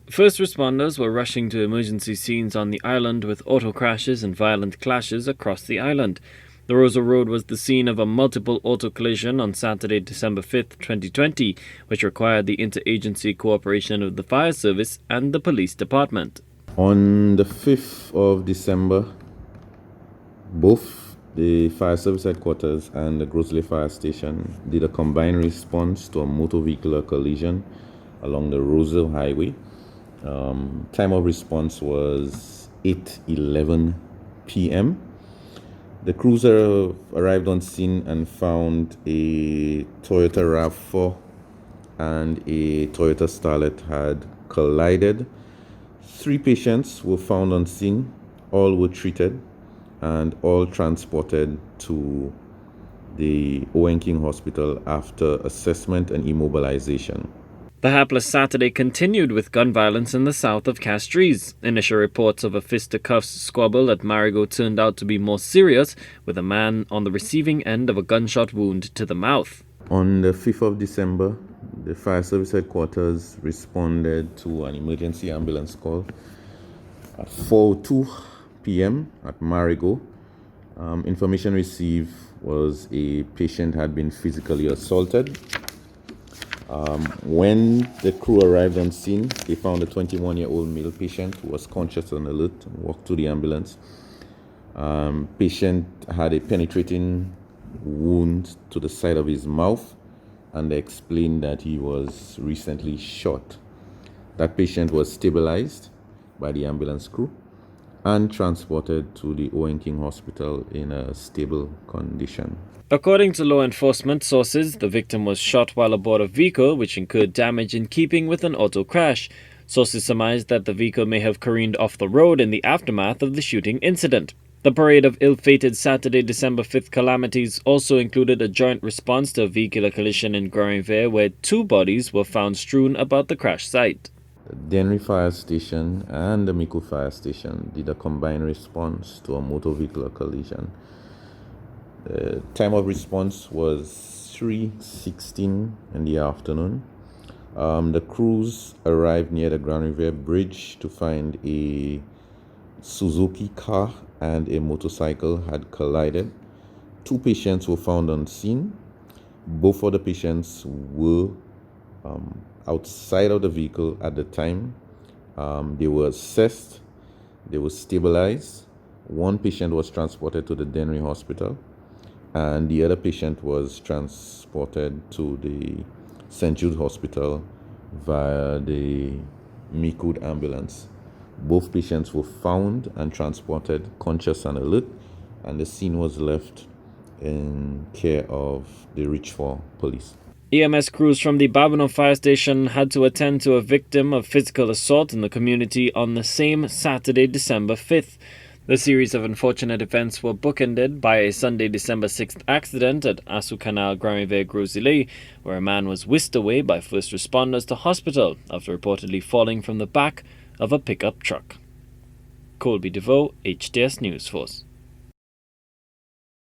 First responders were rushing to emergency scenes on the island with auto crashes and violent clashes across the island. The Rosa Road was the scene of a multiple auto collision on Saturday, December 5th, 2020, which required the interagency cooperation of the fire service and the police department. On the 5th of December, both the fire service headquarters and the Grosley Fire Station did a combined response to a motor vehicular collision along the Rosa Highway. Time of response was 8:11 p.m. The cruiser arrived on scene and found a Toyota RAV4 and a Toyota Starlet had collided. 3 patients were found on scene. All were treated and all transported to the Owen King Hospital after assessment and immobilization. The hapless Saturday continued with gun violence in the south of Castries. Initial reports of a fisticuffs squabble at Marigot turned out to be more serious, with a man on the receiving end of a gunshot wound to the mouth. On the 5th of December, the fire service headquarters responded to an emergency ambulance call at 4:02 p.m. at Marigot. Information received was a patient had been physically assaulted. When the crew arrived on scene, they found a 21-year-old male patient who was conscious and alert and walked to the ambulance. Patient had a penetrating wound to the side of his mouth, and they explained that he was recently shot. That patient was stabilized by the ambulance crew and transported to the Owen King Hospital in a stable condition. According to law enforcement sources, the victim was shot while aboard a vehicle which incurred damage in keeping with an auto crash. Sources surmised that the vehicle may have careened off the road in the aftermath of the shooting incident. The parade of ill-fated Saturday, December 5th calamities also included a joint response to a vehicular collision in Granville where 2 bodies were found strewn about the crash site. The Dennery Fire Station and the Mico Fire Station did a combined response to a motor vehicular collision. The time of response was 3:16 in the afternoon. The crews arrived near the Grand Riviere Bridge to find a Suzuki car and a motorcycle had collided. 2 patients were found on scene. Both of the patients were outside of the vehicle at the time. They were assessed. They were stabilized. 1 patient was transported to the Dennery Hospital, and the other patient was transported to the St. Jude Hospital via the Micoud ambulance. Both patients were found and transported conscious and alert, and the scene was left in care of the Richford police. EMS crews from the Babonneau Fire Station had to attend to a victim of physical assault in the community on the same Saturday, December 5th. The series of unfortunate events were bookended by a Sunday, December 6th accident at Assou Canal, Granville-Grosillet, where a man was whisked away by first responders to hospital after reportedly falling from the back of a pickup truck. Colby DeVoe, HTS News Force.